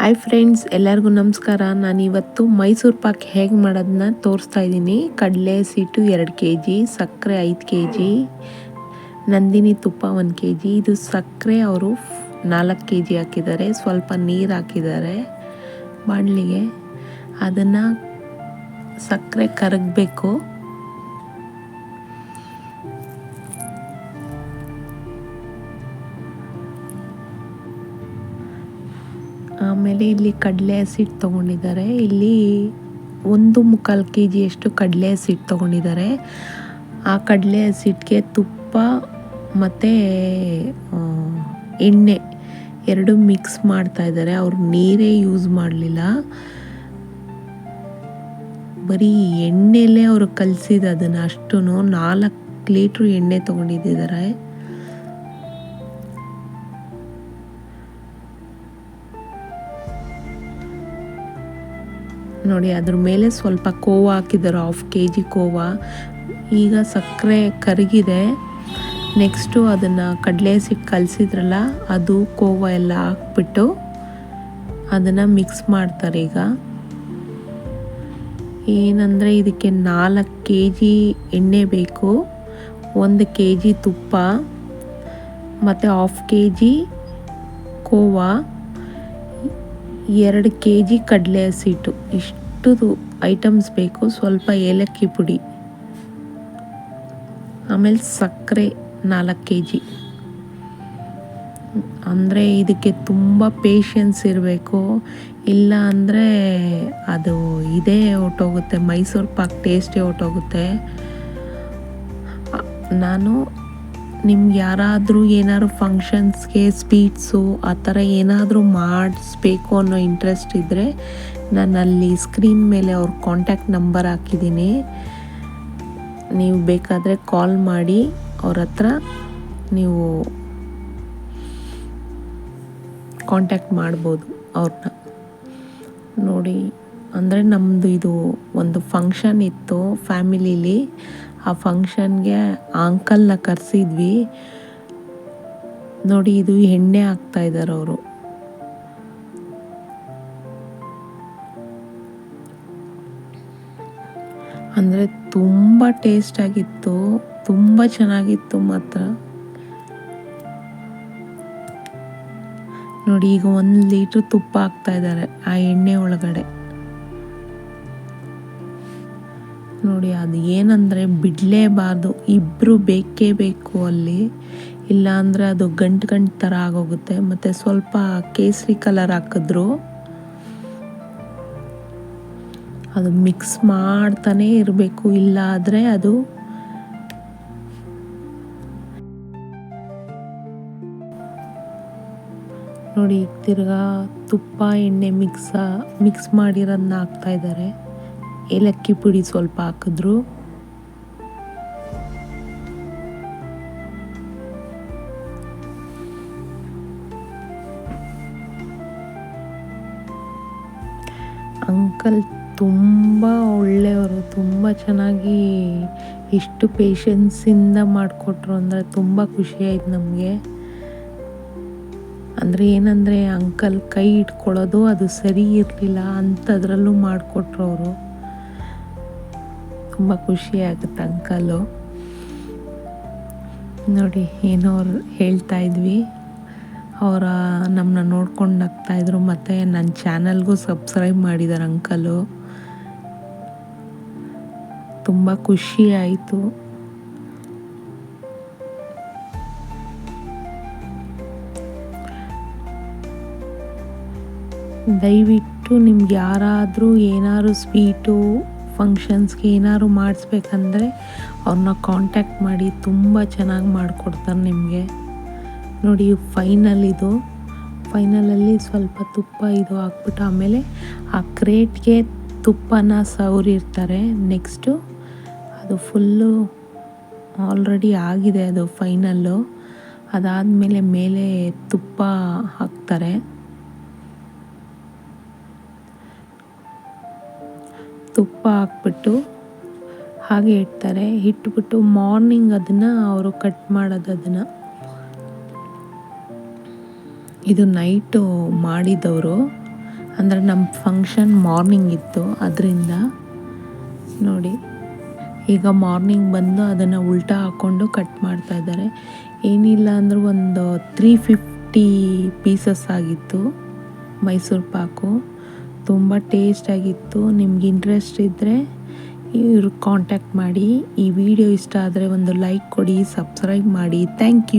Hi friends, ಎಲ್ಲರಿಗೂ ನಮಸ್ಕಾರ. ನಾನಿವತ್ತು ಮೈಸೂರು ಪಾಕ್ ಹೇಗೆ ಮಾಡೋದನ್ನ ತೋರಿಸ್ತಾ ಇದ್ದೀನಿ. ಕಡಲೆ ಹಸಿಟ್ಟು 2 kg, ಸಕ್ಕರೆ 5 kg, ನಂದಿನಿ ತುಪ್ಪ 1 kg. ಇದು ಸಕ್ಕರೆ ಅವರು 4 kg ಹಾಕಿದ್ದಾರೆ. ಸ್ವಲ್ಪ ನೀರು ಹಾಕಿದ್ದಾರೆ ಬಾಣಲಿಗೆ. ಅದನ್ನು ಸಕ್ಕರೆ ಕರಗಬೇಕು. ಆಮೇಲೆ ಇಲ್ಲಿ ಕಡಲೆ ಹಸಿಟ್ಟು ತೊಗೊಂಡಿದ್ದಾರೆ. ಇಲ್ಲಿ 1.25 kg ಅಷ್ಟು ಕಡಲೆ ಹಸಿಟ್ಟು ತೊಗೊಂಡಿದ್ದಾರೆ. ಆ ಕಡಲೆ ಹಸಿಟ್ಟಿಗೆ ತುಪ್ಪ ಮತ್ತು ಎಣ್ಣೆ ಎರಡು ಮಿಕ್ಸ್ ಮಾಡ್ತಾ ಇದ್ದಾರೆ. ಅವ್ರು ನೀರೇ ಯೂಸ್ ಮಾಡಲಿಲ್ಲ, ಬರೀ ಎಣ್ಣೆಲೇ ಅವರು ಕಲಸಿದ ಅದನ್ನು. ಅಷ್ಟು 4 ಲೀಟ್ರ್ ಎಣ್ಣೆ ತೊಗೊಂಡಿದ್ದಾರೆ. ನೋಡಿ, ಅದ್ರ ಮೇಲೆ ಸ್ವಲ್ಪ ಕೋವಾ ಹಾಕಿದ್ದಾರೆ, 1/2 kg ಕೋವಾ. ಈಗ ಸಕ್ಕರೆ ಕರಗಿದೆ. ನೆಕ್ಸ್ಟು ಅದನ್ನು ಕಡಲೆ ಹಸಿಟ್ಟು ಕಲಸಿದ್ರಲ್ಲ, ಅದು ಕೋವಾ ಎಲ್ಲ ಹಾಕ್ಬಿಟ್ಟು ಅದನ್ನು ಮಿಕ್ಸ್ ಮಾಡ್ತಾರೆ. ಈಗ ಏನಂದರೆ ಇದಕ್ಕೆ 4 kg ಎಣ್ಣೆ ಬೇಕು, 1 kg ತುಪ್ಪ ಮತ್ತು 1/2 kg ಕೋವಾ, 2 kg ಕಡಲೆ ಹಸಿಟ್ಟು. ಇಷ್ಟು ಐಟಮ್ಸ್ ಬೇಕು. ಸ್ವಲ್ಪ ಏಲಕ್ಕಿ ಪುಡಿ, ಆಮೇಲೆ ಸಕ್ಕರೆ 4 kg. ಅಂದರೆ ಇದಕ್ಕೆ ತುಂಬ ಪೇಷನ್ಸ್ ಇರಬೇಕು, ಇಲ್ಲ ಅಂದರೆ ಅದು ಇದೇ ಹೊಟ್ಟೋಗುತ್ತೆ, ಮೈಸೂರು ಪಾಕ್ ಟೇಸ್ಟೇ ಹೊಟ್ಟೋಗುತ್ತೆ. ನಾನು ನಿಮ್ಗೆ ಯಾರಾದರೂ ಏನಾದ್ರು ಫಂಕ್ಷನ್ಸ್ಗೆ ಸ್ವೀಟ್ಸು ಆ ಥರ ಏನಾದರೂ ಮಾಡಿಸ್ಬೇಕು ಅನ್ನೋ ಇಂಟ್ರೆಸ್ಟ್ ಇದ್ದರೆ, ನಾನು ಅಲ್ಲಿ ಸ್ಕ್ರೀನ್ ಮೇಲೆ ಅವ್ರ ಕಾಂಟ್ಯಾಕ್ಟ್ ನಂಬರ್ ಹಾಕಿದ್ದೀನಿ. ನೀವು ಬೇಕಾದರೆ ಕಾಲ್ ಮಾಡಿ ಅವ್ರ ಹತ್ರ ನೀವು ಕಾಂಟ್ಯಾಕ್ಟ್ ಮಾಡ್ಬೋದು ಅವ್ರನ್ನ. ನೋಡಿ, ಅಂದರೆ ನಮ್ಮದು ಇದು ಒಂದು ಫಂಕ್ಷನ್ ಇತ್ತು ಫ್ಯಾಮಿಲೀಲಿ. ಆ ಫಂಕ್ಷನ್ಗೆ ಆ ಅಂಕಲ್ನ ಕರೆಸಿದ್ವಿ. ನೋಡಿ, ಇದು ಎಣ್ಣೆ ಹಾಕ್ತಾ ಇದ್ದಾರೆ ಅವರು. ಅಂದರೆ ತುಂಬ ಟೇಸ್ಟ್ ಆಗಿತ್ತು, ತುಂಬ ಚೆನ್ನಾಗಿತ್ತು ಮಾತ್ರ. ನೋಡಿ, ಈಗ 1 ಲೀಟ್ರ್ ತುಪ್ಪ ಹಾಕ್ತಾ ಇದ್ದಾರೆ ಆ ಎಣ್ಣೆ ಒಳಗಡೆ. ನೋಡಿ, ಅದು ಏನಂದರೆ ಬಿಡಲೇಬಾರ್ದು, ಇಬ್ಬರು ಬೇಕೇ ಬೇಕು ಅಲ್ಲಿ, ಇಲ್ಲ ಅಂದರೆ ಅದು ಗಂಟು ಥರ ಆಗೋಗುತ್ತೆ. ಮತ್ತು ಸ್ವಲ್ಪ ಕೇಸರಿ ಕಲರ್ ಹಾಕಿದ್ರು, ಅದು ಮಿಕ್ಸ್ ಮಾಡ್ತಾನೇ ಇರಬೇಕು, ಇಲ್ಲ ಆದರೆ ಅದು ನೋಡಿ. ಈಗ ತಿರ್ಗಾ ತುಪ್ಪ ಎಣ್ಣೆ ಮಿಕ್ಸ್ ಮಾಡಿರೋದನ್ನ ಹಾಕ್ತಾ ಇದ್ದಾರೆ. ಏಲಕ್ಕಿ ಪುಡಿ ಸ್ವಲ್ಪ ಹಾಕಿದ್ರು. ಅಂಕಲ್ ತುಂಬ ಒಳ್ಳೆಯವರು, ತುಂಬ ಚೆನ್ನಾಗಿ ಎಷ್ಟು ಪೇಷನ್ಸಿಂದ ಮಾಡಿಕೊಟ್ರು ಅಂದರೆ ತುಂಬ ಖುಷಿಯಾಯಿತು ನಮಗೆ. ಅಂದರೆ ಏನಂದರೆ ಅಂಕಲ್ ಕೈ ಇಟ್ಕೊಳ್ಳೋದು ಅದು ಸರಿ ಇರಲಿಲ್ಲ, ಅಂಥದ್ರಲ್ಲೂ ಮಾಡಿಕೊಟ್ರು ಅವರು. ತುಂಬ ಖುಷಿಯಾಗುತ್ತೆ ಅಂಕಲು. ನೋಡಿ, ಏನೋ ಅವ್ರು ಹೇಳ್ತಾ ಇದ್ವಿ, ಅವರ ನಮ್ಮನ್ನ ನೋಡ್ಕೊಂಡು ನಗ್ತಾಯಿದ್ರು. ಮತ್ತು ನನ್ನ ಚಾನಲ್ಗೂ ಸಬ್ಸ್ಕ್ರೈಬ್ ಮಾಡಿದ್ದಾರೆ ಅಂಕಲು. ತುಂಬ ಖುಷಿ ಆಯಿತು. ದಯವಿಟ್ಟು ನಿಮ್ಗೆ ಯಾರಾದರೂ ಏನಾದ್ರು ಸ್ವೀಟು ಫಂಕ್ಷನ್ಸ್ಗೆ ಏನಾದ್ರು ಮಾಡಿಸ್ಬೇಕಂದ್ರೆ ಅವ್ರನ್ನ ಕಾಂಟ್ಯಾಕ್ಟ್ ಮಾಡಿ, ತುಂಬ ಚೆನ್ನಾಗಿ ಮಾಡಿಕೊಡ್ತಾರೆ ನಿಮಗೆ. ನೋಡಿ, ಇದು ಫೈನಲಲ್ಲಿ ಸ್ವಲ್ಪ ತುಪ್ಪ ಇದು ಹಾಕ್ಬಿಟ್ಟು ಆಮೇಲೆ ಆ ಕ್ರೇಟ್ಗೆ ತುಪ್ಪನ ಸವರಿರ್ತಾರೆ. ನೆಕ್ಸ್ಟು ಅದು ಫುಲ್ಲು ಆಲ್ರೆಡಿ ಆಗಿದೆ, ಅದು ಫೈನಲ್ಲು. ಅದಾದಮೇಲೆ ಮೇಲೆ ತುಪ್ಪ ಹಾಕ್ತಾರೆ. ತುಪ್ಪ ಹಾಕ್ಬಿಟ್ಟು ಹಾಗೆ ಇಡ್ತಾರೆ. ಇಟ್ಬಿಟ್ಟು ಮಾರ್ನಿಂಗ್ ಅದನ್ನು ಅವರು ಕಟ್ ಮಾಡೋದು. ಅದನ್ನು ಇದು ನೈಟು ಮಾಡಿದವರು. ಅಂದರೆ ನಮ್ಮ ಫಂಕ್ಷನ್ ಮಾರ್ನಿಂಗ್ ಇತ್ತು, ಅದರಿಂದ ನೋಡಿ ಈಗ ಮಾರ್ನಿಂಗ್ ಬಂದು ಅದನ್ನು ಉಲ್ಟಾ ಹಾಕ್ಕೊಂಡು ಕಟ್ ಮಾಡ್ತಾ ಇದ್ದಾರೆ. ಏನಿಲ್ಲ ಅಂದರೂ ಒಂದು 350 ಪೀಸಸ್ ಆಗಿತ್ತು ಮೈಸೂರು ಪಾಕು. ತುಂಬ ಟೇಸ್ಟಾಗಿತ್ತು. ನಿಮ್ಗೆ ಇಂಟ್ರೆಸ್ಟ್ ಇದ್ದರೆ ಇವ್ರಿಗೆ ಕಾಂಟ್ಯಾಕ್ಟ್ ಮಾಡಿ. ಈ ವಿಡಿಯೋ ಇಷ್ಟ ಆದರೆ ಒಂದು ಲೈಕ್ ಕೊಡಿ, ಸಬ್ಸ್ಕ್ರೈಬ್ ಮಾಡಿ. Thank you.